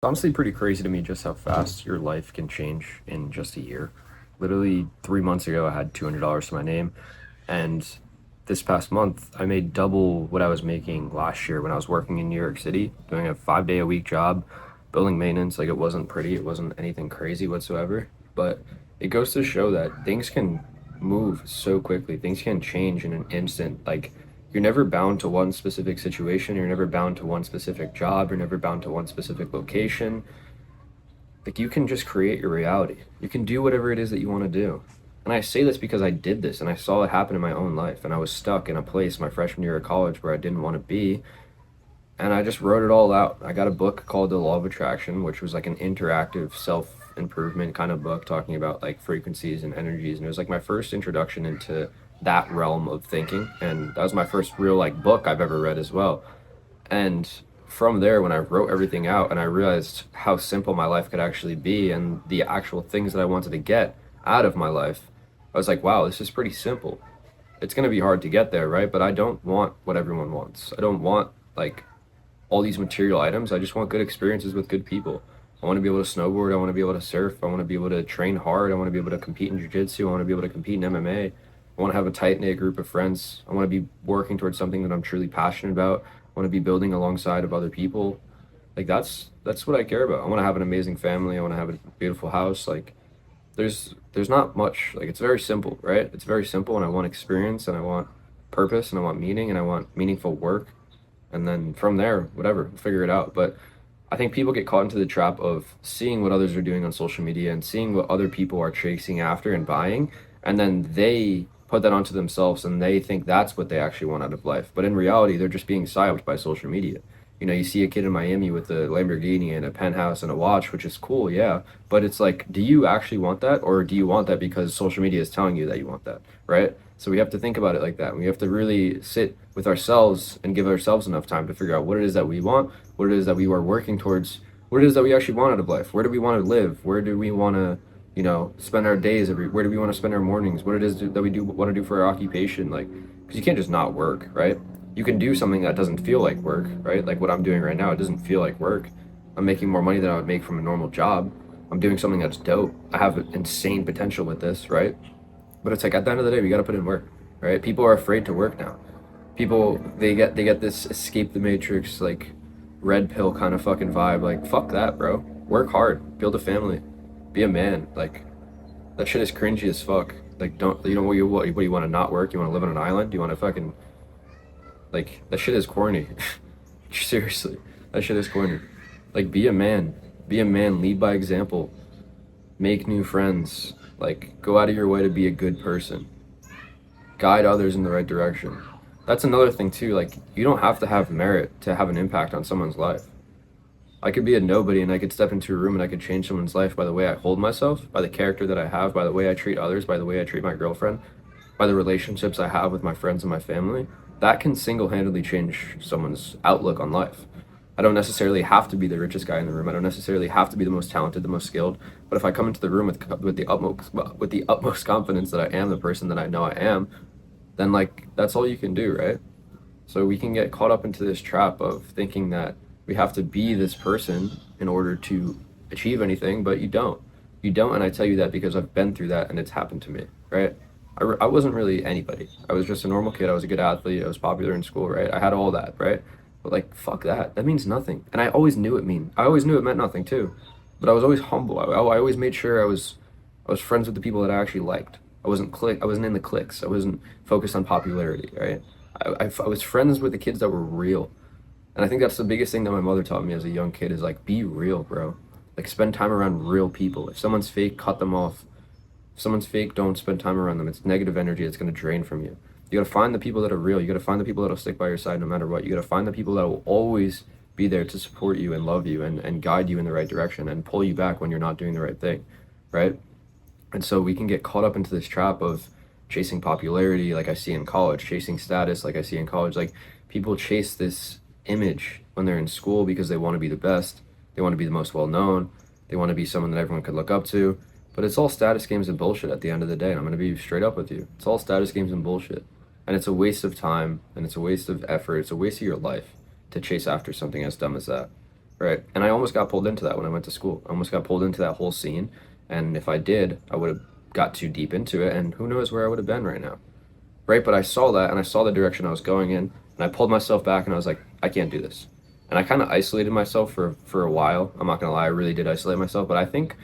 Honestly pretty crazy to me just how fast your life can change in just a year. Literally 3 months ago, I had $200 to my name, and this past month, I made double what I was making last year when I was working in New York City, doing a 5 day a week job, building maintenance. Like, it wasn't pretty, it wasn't anything crazy whatsoever, but it goes to show that things can move so quickly, things can change in an instant. Like, you're never bound to one specific situation, you're never bound to one specific job, you're never bound to one specific location. Like, you can just create your reality. You can do whatever it is that you want to do. And I say this because I did this and I saw it happen in my own life, and I was stuck in a place my freshman year of college where I didn't want to be, and I just wrote it all out. I got a book called The Law of Attraction, which was like an interactive self improvement kind of book talking about like frequencies and energies, and it was like my first introduction into that realm of thinking, and that was my first real like book I've ever read as well. And from there, when I wrote everything out and I realized how simple my life could actually be and the actual things that I wanted to get out of my life, I was like, wow, this is pretty simple. It's going to be hard to get there, right? But I don't want what everyone wants. I don't want like all these material items. I just want good experiences with good people. I want to be able to snowboard. I want to be able to surf. I want to be able to train hard. I want to be able to compete in jiu-jitsu. I want to be able to compete in MMA. I want to have a tight-knit group of friends. I want to be working towards something that I'm truly passionate about. I want to be building alongside of other people. Like, that's what I care about. I want to have an amazing family. I want to have a beautiful house. Like, there's not much. Like, it's very simple, right? It's very simple, and I want experience, and I want purpose, and I want meaning, and I want meaningful work. And then from there, whatever, we'll figure it out. But I think people get caught into the trap of seeing what others are doing on social media and seeing what other people are chasing after and buying, and then they put that onto themselves and they think that's what they actually want out of life. But in reality, they're just being psyoped by social media. You know, you see a kid in Miami with a Lamborghini and a penthouse and a watch, which is cool, yeah. But it's like, do you actually want that, or do you want that because social media is telling you that you want that, right? So we have to think about it like that. We have to really sit with ourselves and give ourselves enough time to figure out what it is that we want, what it is that we are working towards, what it is that we actually want out of life. Where do we want to live? Where do we want to, spend our days where do we want to spend our mornings? What it is that we do want to do for our occupation? Like, because you can't just not work, right? You can do something that doesn't feel like work, right? Like what I'm doing right now, it doesn't feel like work. I'm making more money than I would make from a normal job. I'm doing something that's dope. I have insane potential with this, right? But it's like at the end of the day, we got to put in work, right? People are afraid to work now. People they get this escape the matrix like red pill kind of fucking vibe. Like, fuck that, bro. Work hard, build a family, be a man. Like, that shit is cringy as fuck. Like, don't you know what you want to not work? You want to live on an island? Do you want to fucking like, that shit is corny. Seriously, that shit is corny. Like, be a man. Be a man. Lead by example. Make new friends. Like, go out of your way to be a good person. Guide others in the right direction. That's another thing too. Like, you don't have to have merit to have an impact on someone's life. I could be a nobody and I could step into a room and I could change someone's life by the way I hold myself, by the character that I have, by the way I treat others, by the way I treat my girlfriend, by the relationships I have with my friends and my family. That can single-handedly change someone's outlook on life. I don't necessarily have to be the richest guy in the room. I don't necessarily have to be the most talented, the most skilled. But if I come into the room with the utmost confidence that I am the person that I know I am, then like that's all you can do, right? So we can get caught up into this trap of thinking that we have to be this person in order to achieve anything, but you don't. You don't, and I tell you that because I've been through that and it's happened to me, right? I wasn't really anybody. I was just a normal kid. I was a good athlete. I was popular in school, right? I had all that, right? But like, fuck that. That means nothing. And I always knew it meant nothing too. But I was always humble. I always made sure I was friends with the people that I actually liked. I wasn't in the cliques. I wasn't focused on popularity, right? I was friends with the kids that were real. And I think that's the biggest thing that my mother taught me as a young kid is like, be real, bro. Like, spend time around real people. If someone's fake, cut them off. If someone's fake, don't spend time around them. It's negative energy. It's going to drain from you. You got to find the people that are real. You got to find the people that'll stick by your side no matter what. You got to find the people that will always be there to support you and love you and guide you in the right direction and pull you back when you're not doing the right thing, right? And so we can get caught up into this trap of chasing popularity, like I see in college, chasing status, like I see in college. Like, people chase this image when they're in school because they want to be the best. They want to be the most well known. They want to be someone that everyone could look up to. But it's all status games and bullshit at the end of the day. And I'm going to be straight up with you. It's all status games and bullshit. And it's a waste of time and it's a waste of effort. It's a waste of your life to chase after something as dumb as that. right? And I almost got pulled into that when I went to school. I almost got pulled into that whole scene. And if I did, I would have got too deep into it, and who knows where I would have been right now, right? But I saw that and I saw the direction I was going in, and I pulled myself back and I was like, I can't do this. And I kind of isolated myself for a while. I'm not gonna lie, I really did isolate myself, but I think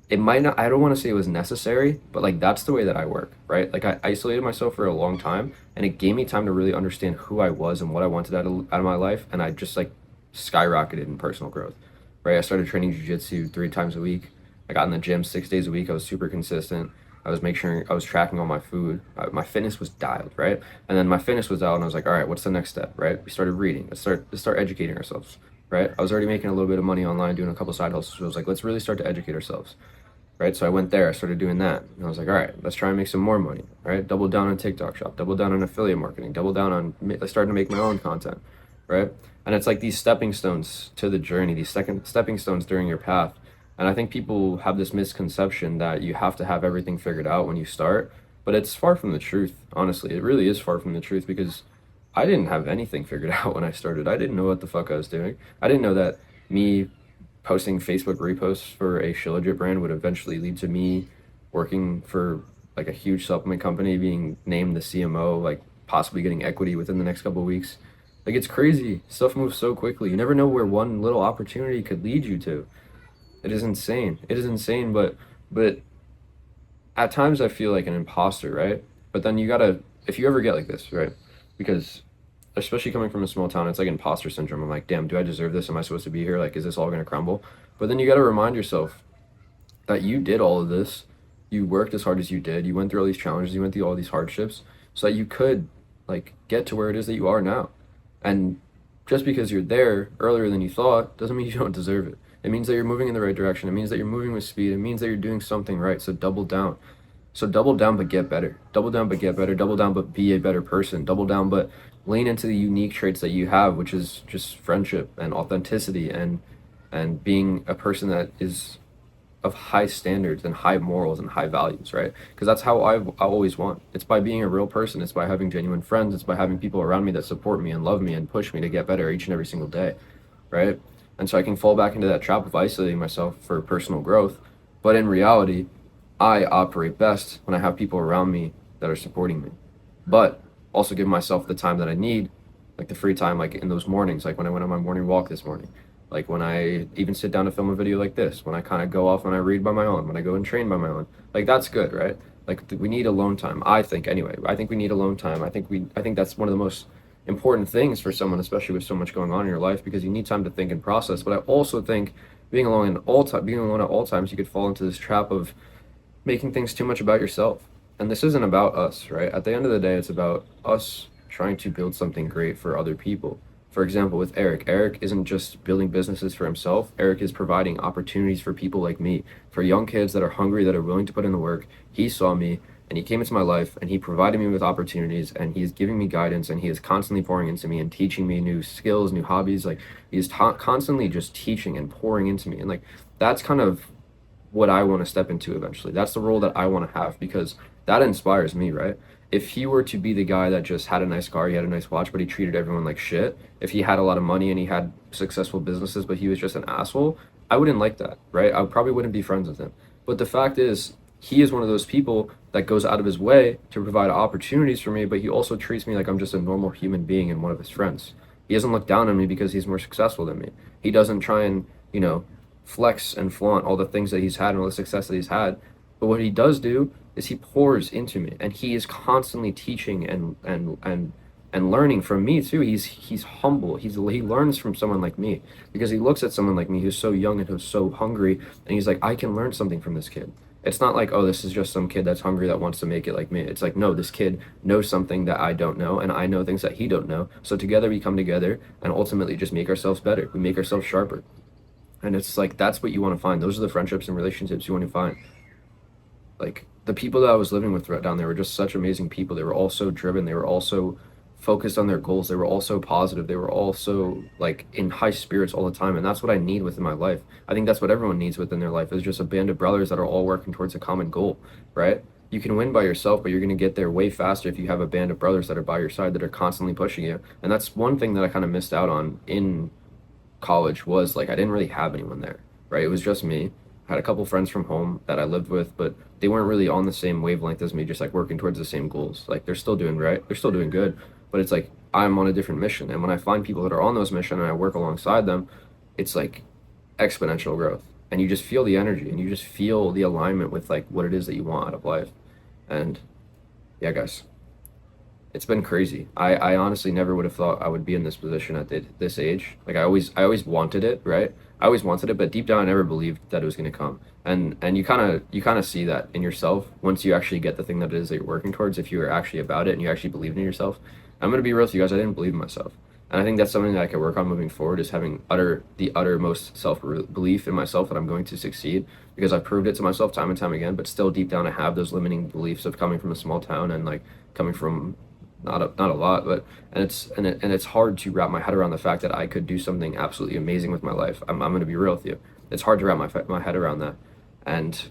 it might not, I don't want to say it was necessary, but like that's the way that I work, right? Like I isolated myself for a long time and it gave me time to really understand who I was and what I wanted out of my life. And I just like skyrocketed in personal growth, right? I started training jujitsu 3 times a week. I got in the gym 6 days a week. I was super consistent. I was making sure I was tracking all my food. My fitness was dialed, right? And then my fitness was out, and I was like, all right, what's the next step, right? We started reading. Let's start educating ourselves, right? I was already making a little bit of money online, doing a couple side hustles. So I was like, let's really start to educate ourselves, right? So I went there, I started doing that. And I was like, all right, let's try and make some more money, right? Double down on TikTok shop, double down on affiliate marketing, double down on starting to make my own content, right? And it's like these stepping stones to the journey, these second stepping stones during your path. And I think people have this misconception that you have to have everything figured out when you start, but it's far from the truth, honestly. It really is far from the truth because I didn't have anything figured out when I started. I didn't know what the fuck I was doing. I didn't know that me posting Facebook reposts for a Shilajit brand would eventually lead to me working for like a huge supplement company, being named the CMO, like possibly getting equity within the next couple of weeks. Like it's crazy. Stuff moves so quickly. You never know where one little opportunity could lead you to. It is insane. It is insane, but at times I feel like an imposter, right? But then you gotta, if you ever get like this, right? Because especially coming from a small town, it's like imposter syndrome. I'm like, damn, do I deserve this? Am I supposed to be here? Like, is this all gonna crumble? But then you gotta remind yourself that you did all of this. You worked as hard as you did. You went through all these challenges. You went through all these hardships so that you could like get to where it is that you are now. And just because you're there earlier than you thought doesn't mean you don't deserve it. It means that you're moving in the right direction. It means that you're moving with speed. It means that you're doing something right. So double down. So double down, but get better. Double down, but get better. Double down, but be a better person. Double down, but lean into the unique traits that you have, which is just friendship and authenticity and being a person that is of high standards and high morals and high values, right? Because that's how I always want. It's by being a real person. It's by having genuine friends. It's by having people around me that support me and love me and push me to get better each and every single day, right? And so I can fall back into that trap of isolating myself for personal growth. But in reality, I operate best when I have people around me that are supporting me. But also give myself the time that I need, like the free time, like in those mornings, like when I went on my morning walk this morning, like when I even sit down to film a video like this, when I kind of go off and I read by my own, when I go and train by my own, like that's good, right? Like we need alone time. I think anyway. I think we need alone time. I think that's one of the most important things for someone, especially with so much going on in your life, because you need time to think and process. But I also think being alone at all times, you could fall into this trap of making things too much about yourself. And this isn't about us, right? At the end of the day, it's about us trying to build something great for other people. For example, with Eric, Eric isn't just building businesses for himself. Eric is providing opportunities for people like me, for young kids that are hungry, that are willing to put in the work. He saw me and he came into my life and he provided me with opportunities and he is giving me guidance and he is constantly pouring into me and teaching me new skills, new hobbies. Like he's constantly just teaching and pouring into me. And like that's kind of what I want to step into eventually. That's the role that I want to have because that inspires me, right? If he were to be the guy that just had a nice car, he had a nice watch, but he treated everyone like shit, if he had a lot of money and he had successful businesses, but he was just an asshole, I wouldn't like that, right? I probably wouldn't be friends with him. But the fact is, he is one of those people that goes out of his way to provide opportunities for me, but he also treats me like I'm just a normal human being and one of his friends. He doesn't look down on me because he's more successful than me. He doesn't try and, flex and flaunt all the things that he's had and all the success that he's had. But what he does do is he pours into me and he is constantly teaching and learning from me too. He's humble. He learns from someone like me because he looks at someone like me who's so young and who's so hungry and he's like, I can learn something from this kid. It's not like, oh, this is just some kid that's hungry that wants to make it like me. It's like, no, this kid knows something that I don't know and I know things that he don't know. So together we come together and ultimately just make ourselves better. We make ourselves sharper. And it's like, that's what you want to find. Those are the friendships and relationships you want to find. Like the people that I was living with down there were just such amazing people. They were all so driven. They were also focused on their goals. They were all so positive. They were also like in high spirits all the time. And that's what I need within my life. I think that's what everyone needs within their life is just a band of brothers that are all working towards a common goal, right? You can win by yourself, but you're going to get there way faster if you have a band of brothers that are by your side that are constantly pushing you. And that's one thing that I kind of missed out on in college was like I didn't really have anyone there, right? It was just me. I had a couple friends from home that I lived with, but they weren't really on the same wavelength as me, just like working towards the same goals. Like they're still doing right, they're still doing good, but it's like I'm on a different mission. And when I find people that are on those mission and I work alongside them, it's like exponential growth. And you just feel the energy and you just feel the alignment with like what it is that you want out of life. And yeah, guys, it's been crazy. I honestly never would have thought I would be in this position at this age. Like I always wanted it, right? I always wanted it, but deep down I never believed that it was going to come. And you kind of see that in yourself once you actually get the thing that it is that you're working towards. If you are actually about it and you actually believe in yourself. I'm going to be real with you guys. I didn't believe in myself. And I think that's something that I could work on moving forward is having the uttermost self belief in myself that I'm going to succeed because I've proved it to myself time and time again. But still, deep down, I have those limiting beliefs of coming from a small town and like coming from not a lot, but and it's hard to wrap my head around the fact that I could do something absolutely amazing with my life. I'm going to be real with you. It's hard to wrap my head around that, and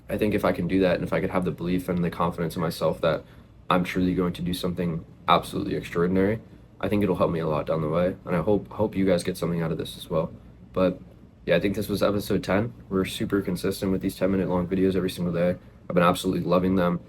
I think if I can do that, and if I could have the belief and the confidence in myself that I'm truly going to do something absolutely extraordinary, I think it'll help me a lot down the way, and I hope you guys get something out of this as well. But yeah, I think this was episode 10. We're super consistent with these 10-minute long videos every single day. I've been absolutely loving them.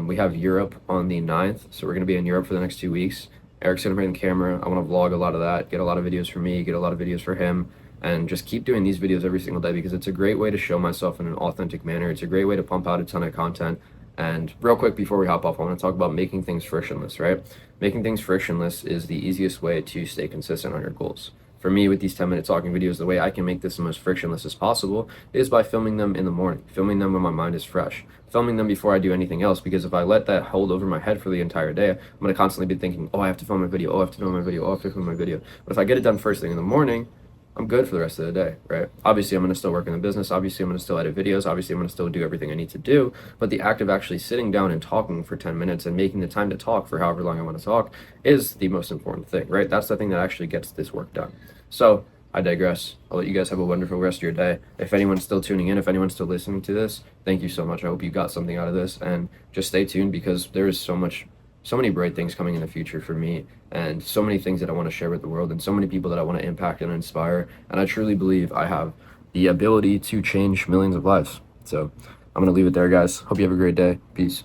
We have Europe on the 9th, so we're going to be in Europe for the next 2 weeks. Eric's going to bring the camera. I want to vlog a lot of that, get a lot of videos for me, get a lot of videos for him, and just keep doing these videos every single day because it's a great way to show myself in an authentic manner. It's a great way to pump out a ton of content. And real quick, before we hop off, I want to talk about making things frictionless, right? Making things frictionless is the easiest way to stay consistent on your goals. For me, with these 10-minute talking videos, the way I can make this the most frictionless as possible is by filming them in the morning, filming them when my mind is fresh, filming them before I do anything else. Because if I let that hold over my head for the entire day, I'm going to constantly be thinking, oh, I have to film my video, oh, I have to film my video, oh, I have to film my video. But if I get it done first thing in the morning, I'm good for the rest of the day, right? Obviously, I'm going to still work in the business. Obviously, I'm going to still edit videos. Obviously, I'm going to still do everything I need to do. But the act of actually sitting down and talking for 10 minutes and making the time to talk for however long I want to talk is the most important thing, right? That's the thing that actually gets this work done. So I digress. I'll let you guys have a wonderful rest of your day. If anyone's still tuning in, if anyone's still listening to this, thank you so much. I hope you got something out of this, and just stay tuned because there is so many bright things coming in the future for me, and so many things that I want to share with the world, and so many people that I want to impact and inspire. And I truly believe I have the ability to change millions of lives. So I'm going to leave it there, guys. Hope you have a great day. Peace.